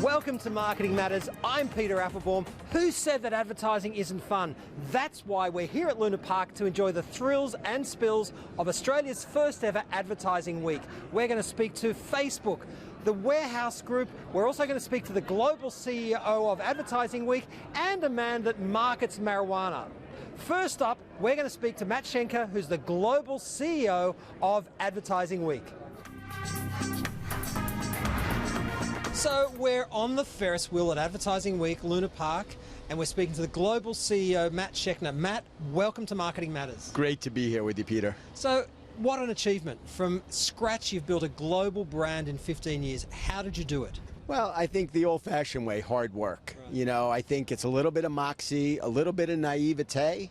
Welcome to Marketing Matters. I'm Peter Applebaum. Who said that advertising isn't fun? That's why we're here at Luna Park to enjoy the thrills and spills of Australia's first ever advertising week. We're going to speak to Facebook, the Warehouse Group. We're also going to speak to the global CEO of Advertising Week and a man that markets marijuana. First up, we're going to speak to Matt Schenker, who's the global CEO of Advertising Week. So we're on the Ferris wheel at Advertising Week, Luna Park, and we're speaking to the global CEO, Matt Schenker. Matt, welcome to Marketing Matters. Great to be here with you, Peter. So what an achievement. From scratch, you've built a global brand in 15 years. How did you do it? Well, I think the old-fashioned way, hard work. Right. You know, I think it's a little bit of moxie, a little bit of naivete,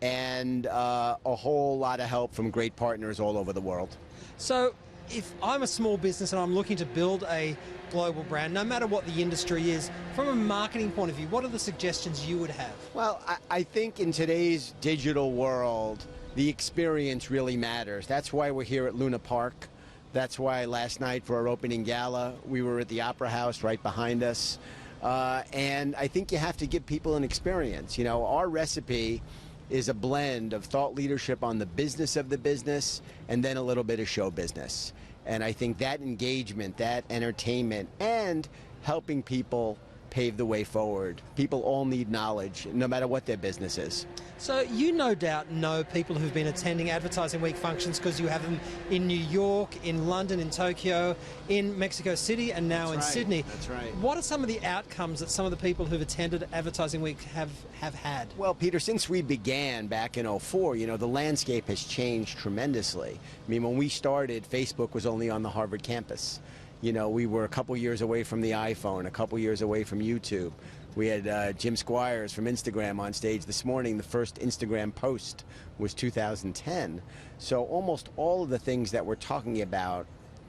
and a whole lot of help from great partners all over the world. So if I'm a small business and I'm looking to build a global brand, no matter what the industry is, from a marketing point of view, what are the suggestions you would have? Well, I think in today's digital world, the experience really matters. That's why we're here at Luna Park. That's why last night for our opening gala, we were at the Opera House right behind us. And I think you have to give people an experience. You know, our recipe is a blend of thought leadership on the business of the business and then a little bit of show business. And I think that engagement, that entertainment, and helping people pave the way forward. People all need knowledge, no matter what their business is. So you no doubt know people who've been attending Advertising Week functions because you have them in New York, in London, in Tokyo, in Mexico City, and now in Sydney. That's right. What are some of the outcomes that some of the people who've attended Advertising Week have had? Well, Peter, since we began back in 2004, you know, the landscape has changed tremendously. I mean, when we started, Facebook was only on the Harvard campus. You know, we were a couple years away from the iPhone, a couple years away from YouTube. We had Jim Squires from Instagram on stage this morning. The first Instagram post was 2010. So almost all of the things that we're talking about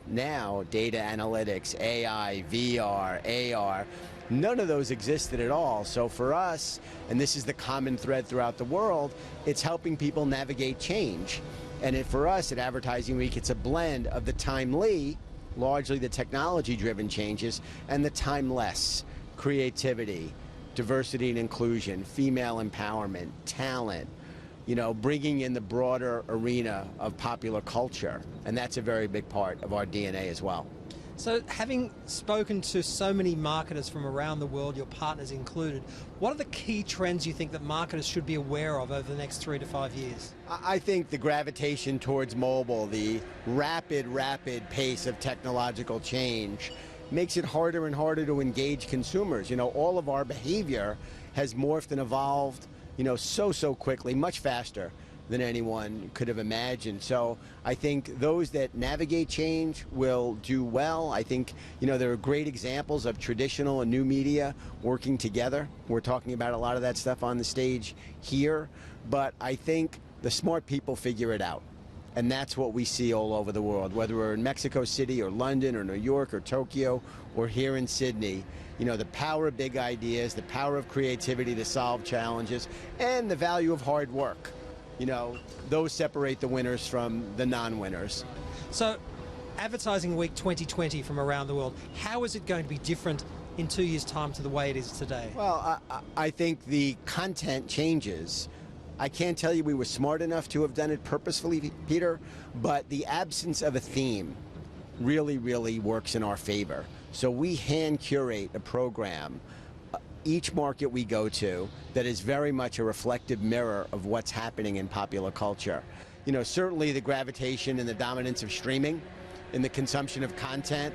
now, data analytics, AI, VR, AR, none of those existed at all. So for us, and this is the common thread throughout the world, it's helping people navigate change. And for us at Advertising Week, it's a blend of the timely, largely the technology-driven changes, and the timeless creativity, diversity and inclusion, female empowerment, talent, you know, bringing in the broader arena of popular culture. And that's a very big part of our DNA as well. So having spoken to so many marketers from around the world, your partners included, what are the key trends you think that marketers should be aware of over the next 3 to 5 years? I think the gravitation towards mobile, the rapid pace of technological change makes it harder and harder to engage consumers. You know, all of our behavior has morphed and evolved, you know, so quickly, much faster than anyone could have imagined. So I think those that navigate change will do well. I think, you know, there are great examples of traditional and new media working together. We're talking about a lot of that stuff on the stage here, but I think the smart people figure it out. And that's what we see all over the world, whether we're in Mexico City or London or New York or Tokyo or here in Sydney. You know, the power of big ideas, the power of creativity to solve challenges, and the value of hard work. You know, those separate the winners from the non-winners. So, Advertising Week 2020 from around the world, how is it going to be different in 2 years' time to the way it is today? Well, I think the content changes. I can't tell you we were smart enough to have done it purposefully, Peter, but the absence of a theme really works in our favor. So we hand curate a program each market we go to that is very much a reflective mirror of what's happening in popular culture. You know, certainly the gravitation and the dominance of streaming in the consumption of content,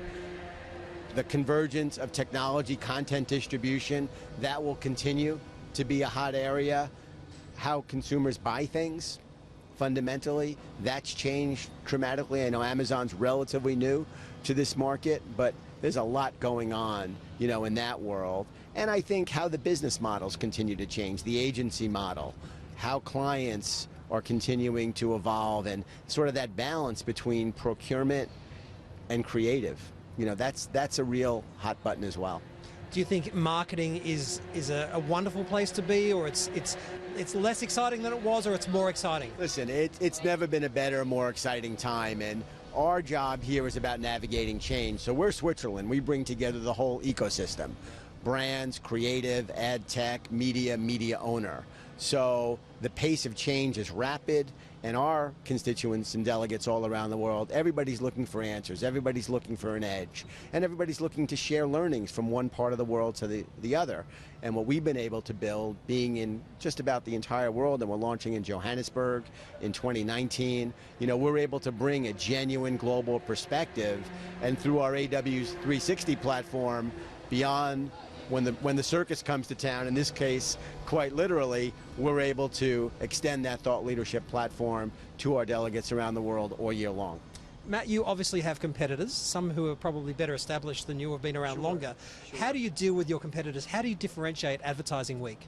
the convergence of technology, content distribution, that will continue to be a hot area. How consumers buy things, fundamentally, that's changed dramatically. I know Amazon's relatively new to this market, but there's a lot going on, you know, in that world. And I think how the business models continue to change, the agency model, how clients are continuing to evolve, and sort of that balance between procurement and creative. You know, that's a real hot button as well. Do you think marketing is a wonderful place to be, or it's less exciting than it was, or it's more exciting? Listen, it's never been a better, more exciting time, and our job here is about navigating change. So we're Switzerland. We bring together the whole ecosystem: brands, creative, ad tech, media owner. So the pace of change is rapid, and our constituents and delegates all around the world, everybody's looking for answers, everybody's looking for an edge, and everybody's looking to share learnings from one part of the world to the other. And what we've been able to build, being in just about the entire world, and we're launching in Johannesburg in 2019, we're able to bring a genuine global perspective, and through our AW's 360 platform, beyond when the circus comes to town, in this case, quite literally, we're able to extend that thought leadership platform to our delegates around the world all year long. Matt, you obviously have competitors, some who are probably better established than you, have been around longer. Sure. How do you deal with your competitors? How do you differentiate Advertising Week?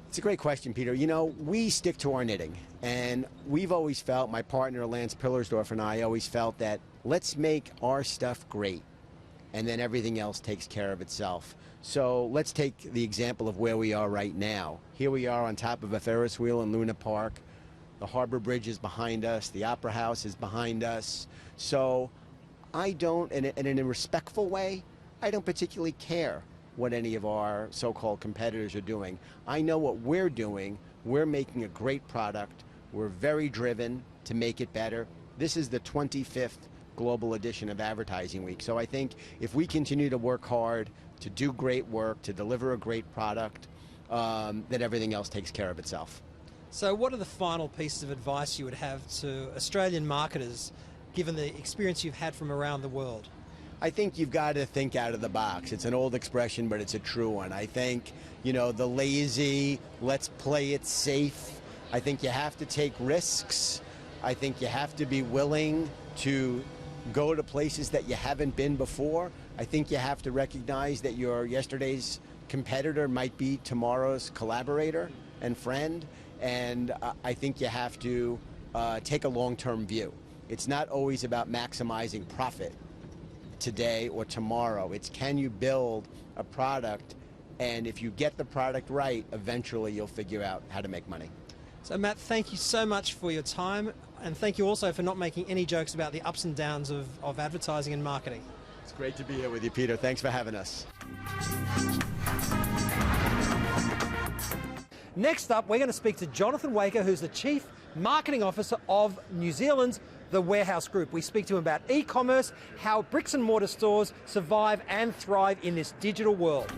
It's a great question, Peter. We stick to our knitting, and we've always felt, my partner Lance Pillersdorf and I always felt that let's make our stuff great, and then everything else takes care of itself. So let's take the example of where we are right now. Here we are on top of a Ferris wheel in Luna Park. The Harbor Bridge is behind us. The Opera House is behind us. So I don't, and in a respectful way, I don't particularly care what any of our so-called competitors are doing. I know what we're doing. We're making a great product. We're very driven to make it better. This is the 25th global edition of Advertising Week. So I think if we continue to work hard, to do great work, to deliver a great product, then everything else takes care of itself. So what are the final pieces of advice you would have to Australian marketers, given the experience you've had from around the world? I think you've got to think out of the box. It's an old expression, but it's a true one. I think, the lazy, let's play it safe. I think you have to take risks. I think you have to be willing to go to places that you haven't been before. I think you have to recognize that your yesterday's competitor might be tomorrow's collaborator and friend. And I think you have to take a long-term view. It's not always about maximizing profit today or tomorrow. It's, can you build a product, and if you get the product right, eventually you'll figure out how to make money. So Matt, thank you so much for your time, and thank you also for not making any jokes about the ups and downs of advertising and marketing. It's great to be here with you, Peter. Thanks for having us. Next up, we're going to speak to Johnathan Waker, who's the Chief Marketing Officer of New Zealand's The Warehouse Group. We speak to him about e-commerce, how bricks and mortar stores survive and thrive in this digital world.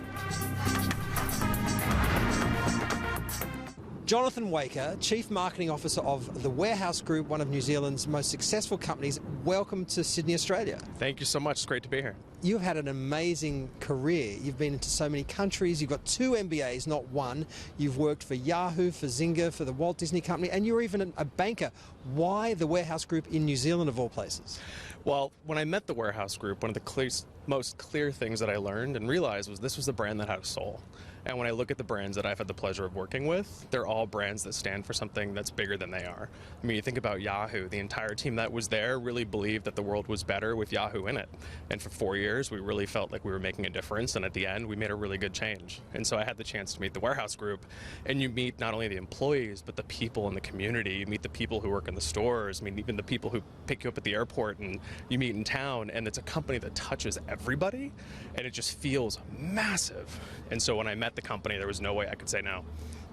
Johnathan Waker, Chief Marketing Officer of The Warehouse Group, one of New Zealand's most successful companies. Welcome to Sydney, Australia. Thank you so much. It's great to be here. You've had an amazing career. You've been into so many countries. You've got 2 MBAs, not one. You've worked for Yahoo, for Zynga, for the Walt Disney Company, and you're even a banker. Why The Warehouse Group in New Zealand, of all places? Well, when I met The Warehouse Group, one of the most clear things that I learned and realized was this was a brand that had a soul. And when I look at the brands that I've had the pleasure of working with, they're all brands that stand for something that's bigger than they are. I mean, you think about Yahoo, the entire team that was there really believed that the world was better with Yahoo in it. And for 4 years, we really felt like we were making a difference. And at the end, we made a really good change. And so I had the chance to meet the Warehouse Group, and you meet not only the employees, but the people in the community. You meet the people who work in the stores. I mean, even the people who pick you up at the airport, and you meet in town. And it's a company that touches everybody, and it just feels massive. And so when I met the company, there was no way I could say no.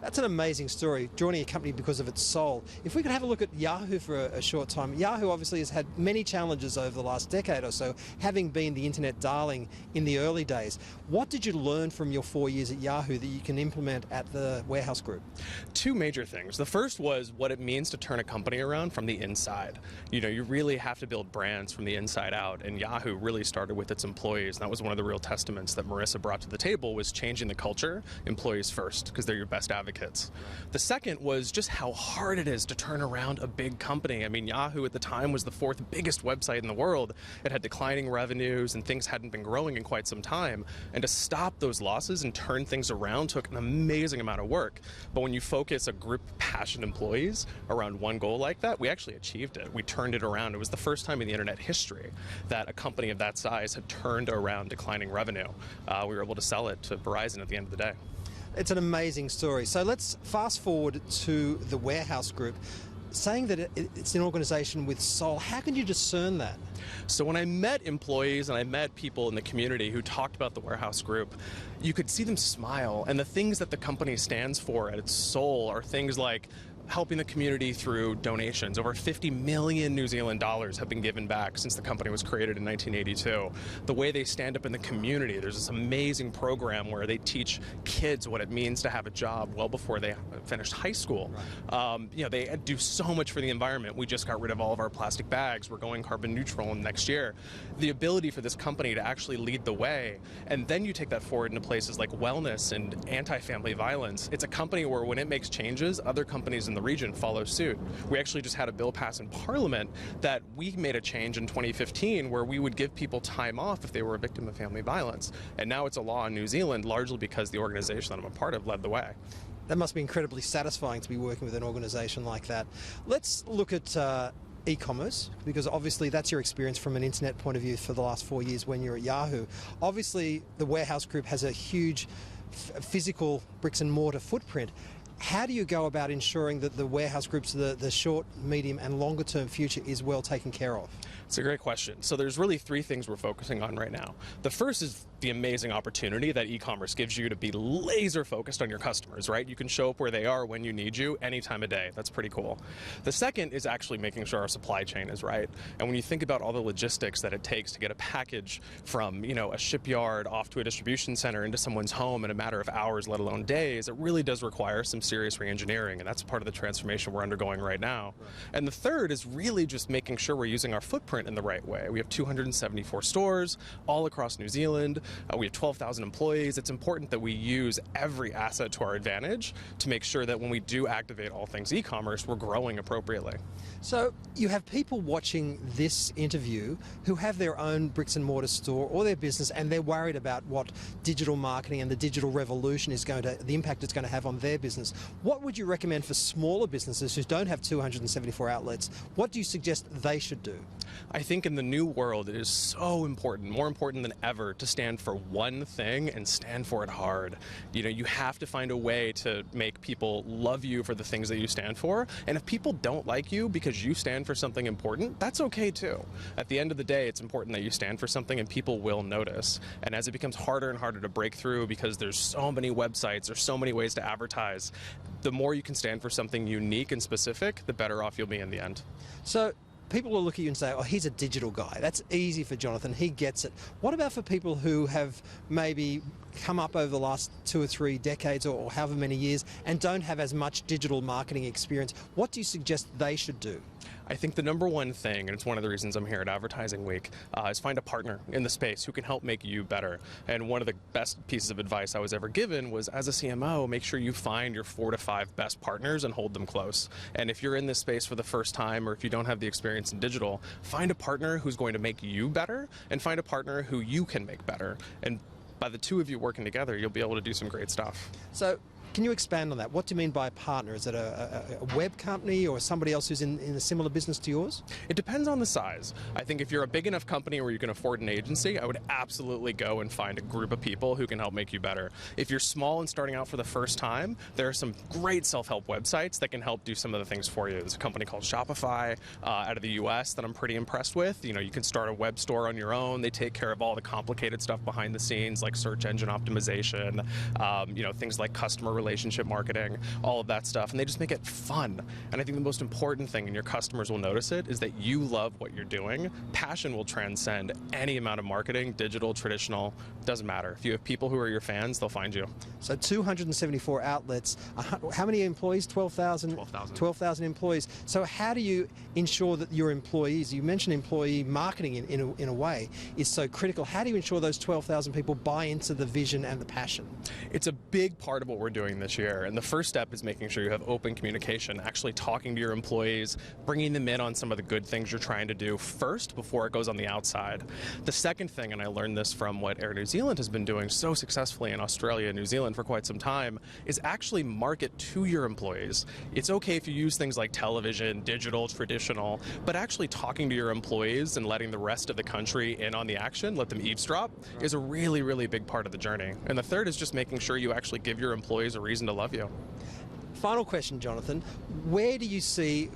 That's an amazing story, joining a company because of its soul. If we could have a look at Yahoo for a short time. Yahoo obviously has had many challenges over the last decade or so, having been the internet darling in the early days. What did you learn from your 4 years at Yahoo that you can implement at the Warehouse Group? 2 major things. The first was what it means to turn a company around from the inside. You really have to build brands from the inside out, and Yahoo really started with its employees. And that was one of the real testaments that Marissa brought to the table, was changing the culture, employees first, because they're your best advocates. The second was just how hard it is to turn around a big company. I mean, Yahoo at the time was the 4th biggest website in the world. It had declining revenues and things hadn't been growing in quite some time. And to stop those losses and turn things around took an amazing amount of work. But when you focus a group of passionate employees around one goal like that, we actually achieved it. We turned it around. It was the first time in the internet history that a company of that size had turned around declining revenue. We were able to sell it to Verizon at the end of the day. It's an amazing story. So let's fast forward to the Warehouse Group. Saying that it's an organisation with soul, how can you discern that? So when I met employees and I met people in the community who talked about the Warehouse Group, you could see them smile. And the things that the company stands for at its soul are things like helping the community through donations. Over 50 million New Zealand dollars have been given back since the company was created in 1982. The way they stand up in the community, there's this amazing program where they teach kids what it means to have a job well before they finish high school. They do so much for the environment. We just got rid of all of our plastic bags. We're going carbon neutral next year. The ability for this company to actually lead the way, and then you take that forward into places like wellness and anti-family violence. It's a company where when it makes changes, other companies in the region follow suit. We actually just had a bill pass in Parliament that we made a change in 2015 where we would give people time off if they were a victim of family violence. And now it's a law in New Zealand, largely because the organization that I'm a part of led the way. That must be incredibly satisfying to be working with an organisation like that. Let's look at e-commerce, because obviously that's your experience from an internet point of view for the last 4 years when you're at Yahoo. Obviously, the Warehouse Group has a huge physical bricks and mortar footprint. How do you go about ensuring that the Warehouse Group's the short, medium and longer term future is well taken care of? It's a great question. So there's really three things we're focusing on right now. The first is the amazing opportunity that e-commerce gives you to be laser focused on your customers, right? You can show up where they are when you need you any time of day. That's pretty cool. The second is actually making sure our supply chain is right. And when you think about all the logistics that it takes to get a package from, a shipyard off to a distribution center into someone's home in a matter of hours, let alone days, it really does require some serious re-engineering, and that's part of the transformation we're undergoing right now. Right. And the third is really just making sure we're using our footprint in the right way. We have 274 stores all across New Zealand. We have 12,000 employees. It's important that we use every asset to our advantage to make sure that when we do activate all things e-commerce, we're growing appropriately. So you have people watching this interview who have their own bricks and mortar store or their business, and they're worried about what digital marketing and the digital revolution the impact it's going to have on their business. What would you recommend for smaller businesses who don't have 274 outlets? What do you suggest they should do? I think in the new world, it is so important, more important than ever, to stand for one thing and stand for it hard. You have to find a way to make people love you for the things that you stand for. And if people don't like you because you stand for something important, that's okay too. At the end of the day, it's important that you stand for something and people will notice. And as it becomes harder and harder to break through because there's so many websites, there's so many ways to advertise, the more you can stand for something unique and specific, the better off you'll be in the end. So people will look at you and say, oh, he's a digital guy. That's easy for Johnathan. He gets it. What about for people who have maybe come up over the last 2 or 3 decades or however many years and don't have as much digital marketing experience? What do you suggest they should do? I think the number one thing, and it's one of the reasons I'm here at Advertising Week, is find a partner in the space who can help make you better. And one of the best pieces of advice I was ever given was, as a CMO, make sure you find your 4 to 5 best partners and hold them close. And if you're in this space for the first time, or if you don't have the experience in digital, find a partner who's going to make you better, and find a partner who you can make better. And by the two of you working together, you'll be able to do some great stuff. So, can you expand on that? What do you mean by a partner? Is it a web company or somebody else who's in a similar business to yours? It depends on the size. I think if you're a big enough company where you can afford an agency, I would absolutely go and find a group of people who can help make you better. If you're small and starting out for the first time, there are some great self-help websites that can help do some of the things for you. There's a company called Shopify out of the US that I'm pretty impressed with. You can start a web store on your own. They take care of all the complicated stuff behind the scenes, like search engine optimization, things like customer relationship marketing, all of that stuff, and they just make it fun. And I think the most important thing, and your customers will notice it, is that you love what you're doing. Passion will transcend any amount of marketing, digital, traditional, doesn't matter. If you have people who are your fans, they'll find you. So 274 outlets, how many employees? 12,000? 12,000 employees. So how do you ensure that your employees, you mentioned employee marketing in a way, is so critical. How do you ensure those 12,000 people buy into the vision and the passion? It's a big part of what we're doing this year. And the first step is making sure you have open communication, actually talking to your employees, bringing them in on some of the good things you're trying to do first before it goes on the outside. The second thing, and I learned this from what Air New Zealand has been doing so successfully in Australia and New Zealand for quite some time, is actually market to your employees. It's okay if you use things like television, digital, traditional, but actually talking to your employees and letting the rest of the country in on the action, let them eavesdrop, is a really, really big part of the journey. And the third is just making sure you actually give your employees a reason to love you. Final question, Johnathan. Where do you see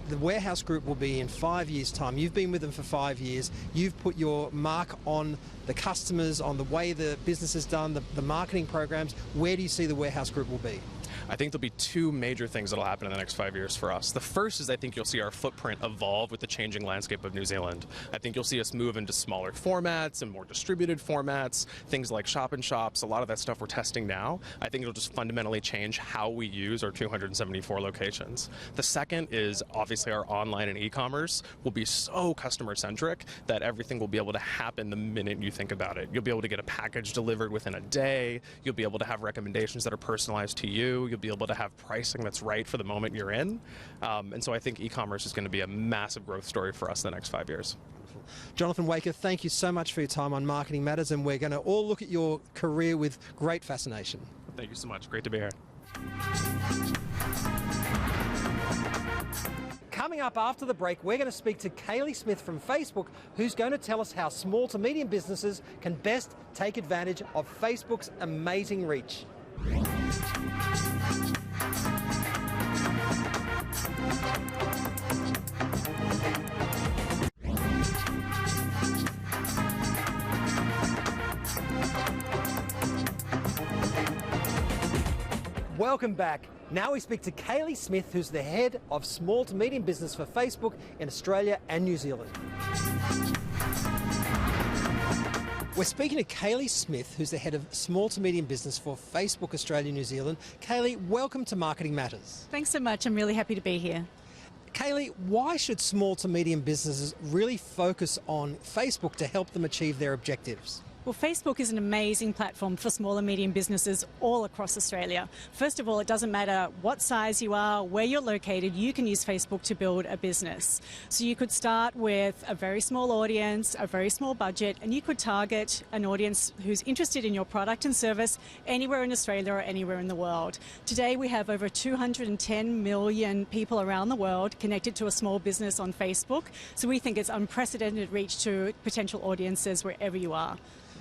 the Warehouse Group will be in 5 years' time? You've been with them for 5 years. You've put your mark on the customers, on the way the business is done, the marketing programs. Where do you see the Warehouse Group will be? I think there'll be two major things that'll happen in the next 5 years for us. The first is I think you'll see our footprint evolve with the changing landscape of New Zealand. I think you'll see us move into smaller formats and more distributed formats, things like shop-in-shops, a lot of that stuff we're testing now. I think it'll just fundamentally change how we use our 274 locations. The second is obviously our online and e-commerce will be so customer-centric that everything will be able to happen the minute you think about it. You'll be able to get a package delivered within a day. You'll be able to have recommendations that are personalized to you. You'll be able to have pricing that's right for the moment you're in. And so I think e-commerce is going to be a massive growth story for us in the next 5 years. Johnathan Waker, thank you so much for your time on Marketing Matters, and we're going to all look at your career with great fascination. Thank you so much. Great to be here. Coming up after the break, we're going to speak to Kylie Smith from Facebook, who's going to tell us how small to medium businesses can best take advantage of Facebook's amazing reach. Welcome back. Now we speak to Kylie Smith, who's the head of small to medium business for Facebook in Australia and New Zealand. We're speaking to Kylie Smith, who's the head of small to medium business for Facebook Australia and New Zealand. Kylie, welcome to Marketing Matters. Thanks so much. I'm really happy to be here. Kylie, why should small to medium businesses really focus on Facebook to help them achieve their objectives? Well, Facebook is an amazing platform for small and medium businesses all across Australia. First of all, it doesn't matter what size you are, where you're located, you can use Facebook to build a business. So you could start with a very small audience, a very small budget, and you could target an audience who's interested in your product and service anywhere in Australia or anywhere in the world. Today, we have over 210 million people around the world connected to a small business on Facebook. So we think it's unprecedented reach to potential audiences wherever you are.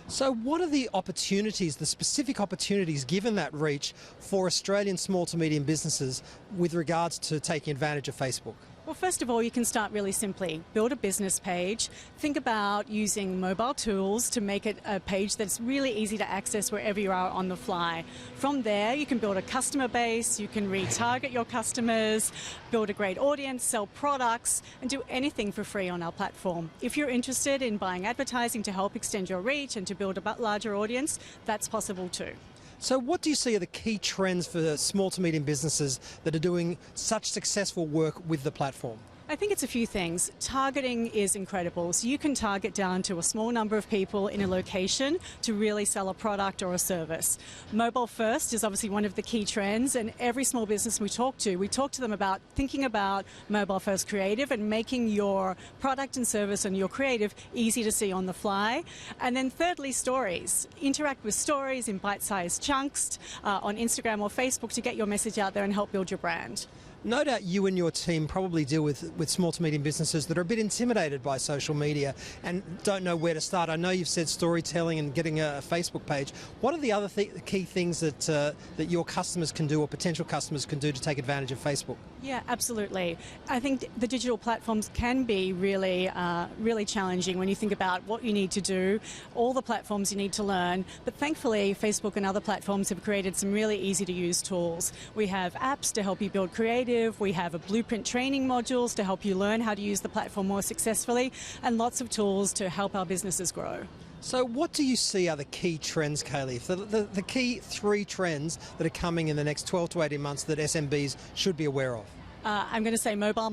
So what are the opportunities, the specific opportunities given that reach for Australian small to medium businesses with regards to taking advantage of Facebook? Well, first of all, you can start really simply. Build a business page. Think about using mobile tools to make it a page that's really easy to access wherever you are on the fly. From there, you can build a customer base, you can retarget your customers, build a great audience, sell products, and do anything for free on our platform. If you're interested in buying advertising to help extend your reach and to build a larger audience, that's possible too. So what do you see are the key trends for small to medium businesses that are doing such successful work with the platform? I think it's a few things. Targeting is incredible. So you can target down to a small number of people in a location to really sell a product or a service. Mobile first is obviously one of the key trends, and every small business we talk to them about thinking about mobile first creative and making your product and service and your creative easy to see on the fly. And then thirdly, stories. Interact with stories in bite-sized chunks on Instagram or Facebook to get your message out there and help build your brand. No doubt you and your team probably deal with small to medium businesses that are a bit intimidated by social media and don't know where to start. I know you've said storytelling and getting a Facebook page. What are the other key things that your customers can do or potential customers can do to take advantage of Facebook? Yeah, absolutely. I think the digital platforms can be really challenging when you think about what you need to do, all the platforms you need to learn. But thankfully, Facebook and other platforms have created some really easy to use tools. We have apps to help you build creative. We have a blueprint training modules to help you learn how to use the platform more successfully, and lots of tools to help our businesses grow. So what do you see are the key trends, Kylie? The key 3 trends that are coming in the next 12 to 18 months that SMBs should be aware of? I'm going to say mobile.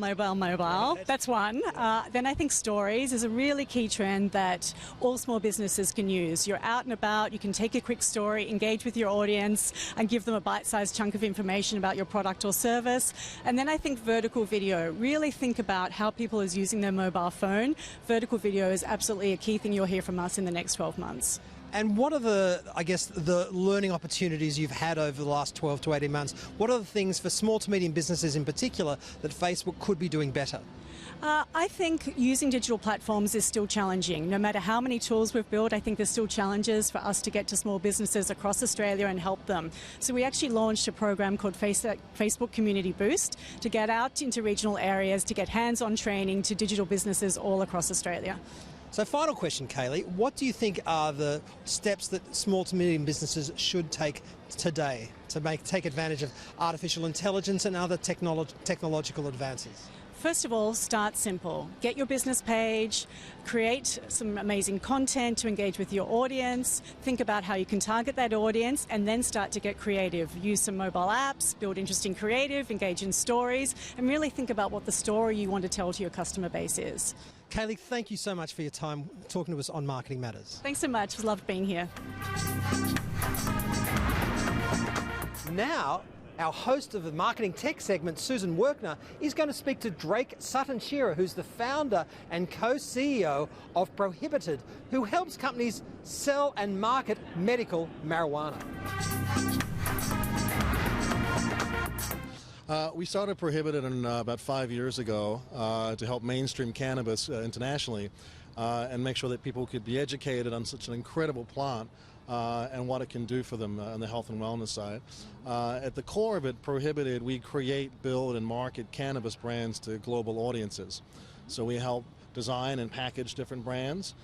That's one. Then I think stories is a really key trend that all small businesses can use. You're out and about, you can take a quick story, engage with your audience and give them a bite-sized chunk of information about your product or service. And then I think vertical video. Really think about how people are using their mobile phone. Vertical video is absolutely a key thing you'll hear from us in the next 12 months. And what are the learning opportunities you've had over the last 12 to 18 months? What are the things for small to medium businesses in particular that Facebook could be doing better? I think using digital platforms is still challenging. No matter how many tools we've built, I think there's still challenges for us to get to small businesses across Australia and help them. So we actually launched a program called Facebook Community Boost to get out into regional areas, to get hands-on training to digital businesses all across Australia. So final question, Kaylee. What do you think are the steps that small to medium businesses should take today to take advantage of artificial intelligence and other technological advances? First of all, start simple. Get your business page, create some amazing content to engage with your audience, think about how you can target that audience, and then start to get creative. Use some mobile apps, build interesting creative, engage in stories, and really think about what the story you want to tell to your customer base is. Kaylee, thank you so much for your time talking to us on Marketing Matters. Thanks so much. It was lovely being here. Now, our host of the Marketing Tech segment, Susan Werkner, is going to speak to Drake Sutton, who's the founder and co-CEO of Prohibited, who helps companies sell and market medical marijuana. We started Prohibited about 5 years ago to help mainstream cannabis internationally and make sure that people could be educated on such an incredible plant and what it can do for them on the health and wellness side. At the core of it, Prohibited, we create, build, and market cannabis brands to global audiences. So we help design and package different brands.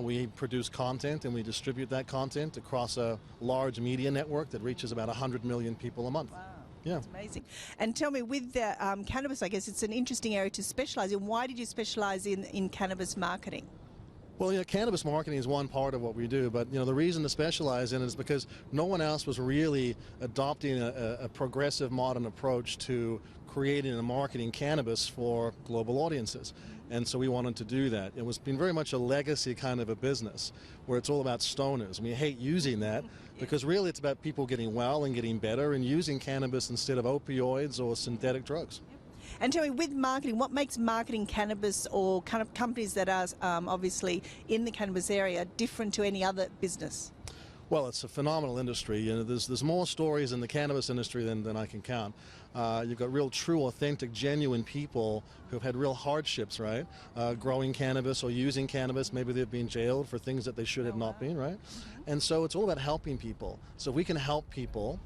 We produce content and we distribute that content across a large media network that reaches about 100 million people a month. Wow. Yeah. That's amazing. And tell me, with the cannabis, I guess it's an interesting area to specialise in. Why did you specialise in cannabis marketing? Well, cannabis marketing is one part of what we do, but the reason to specialize in it is because no one else was really adopting a progressive modern approach to creating and marketing cannabis for global audiences. And so we wanted to do that. It was been very much a legacy kind of a business where it's all about stoners. And we hate using that because really it's about people getting well and getting better and using cannabis instead of opioids or synthetic drugs. And tell me, with marketing, what makes marketing cannabis or kind of companies that are obviously in the cannabis area different to any other business? Well, it's a phenomenal industry. There's more stories in the cannabis industry than I can count. You've got real, true, authentic, genuine people who've had real hardships, right? Growing cannabis or using cannabis. Maybe they've been jailed for things that they should have not been, right? And so it's all about helping people. So if we can help people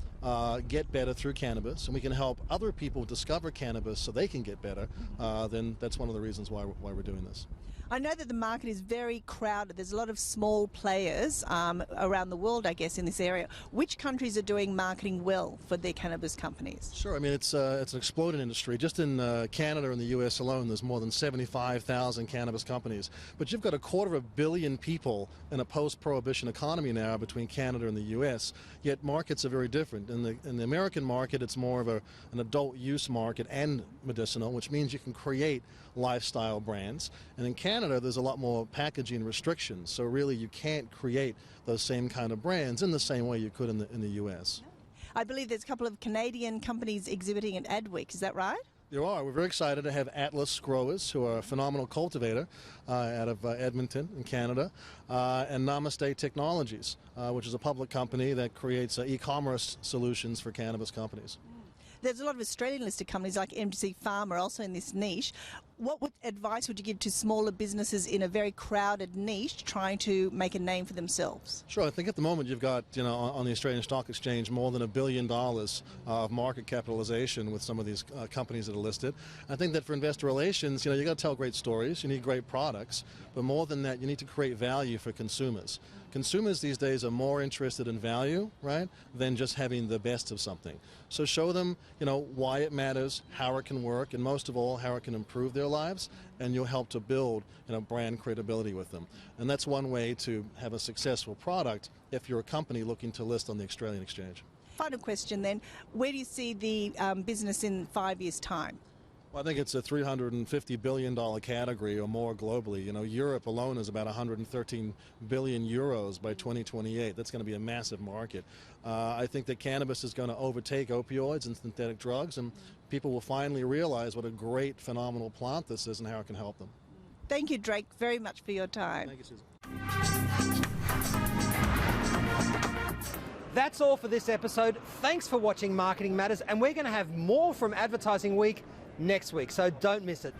get better through cannabis, and we can help other people discover cannabis so they can get better, then that's one of the reasons why we're doing this. I know that the market is very crowded. There's a lot of small players around the world, I guess, in this area. Which countries are doing marketing well for their cannabis companies? Sure. I mean, it's an exploding industry. Just in Canada and the U.S. alone, there's more than 75,000 cannabis companies. But you've got 250 million people in a post-prohibition economy now between Canada and the U.S., yet markets are very different. In the American market, it's more of an adult use market and medicinal, which means you can create lifestyle brands. And in Canada, there's a lot more packaging restrictions, so really you can't create those same kind of brands in the same way you could in the U.S. I believe there's a couple of Canadian companies exhibiting at Adweek, is that right? There are. We're very excited to have Atlas Growers, who are a phenomenal cultivator out of Edmonton in Canada, and Namaste Technologies, which is a public company that creates e-commerce solutions for cannabis companies. There's a lot of Australian listed companies like MTC Pharma also in this niche. What advice would you give to smaller businesses in a very crowded niche trying to make a name for themselves? Sure. I think at the moment you've got, on the Australian Stock Exchange more than $1 billion of market capitalization with some of these companies that are listed. I think that for investor relations, you've got to tell great stories, you need great products, but more than that, you need to create value for consumers. Consumers these days are more interested in value, right, than just having the best of something. So show them, why it matters, how it can work, and most of all, how it can improve their lives, and you'll help to build, brand credibility with them. And that's one way to have a successful product if you're a company looking to list on the Australian Exchange. Final question then, where do you see the business in 5 years' time? Well, I think it's a $350 billion category or more globally. Europe alone is about 113 billion euros by 2028. That's going to be a massive market. I think that cannabis is going to overtake opioids and synthetic drugs, and people will finally realize what a great, phenomenal plant this is and how it can help them. Thank you, Drake, very much for your time. Thank you, Susan. That's all for this episode. Thanks for watching Marketing Matters, and we're going to have more from Advertising Week next week, so don't miss it.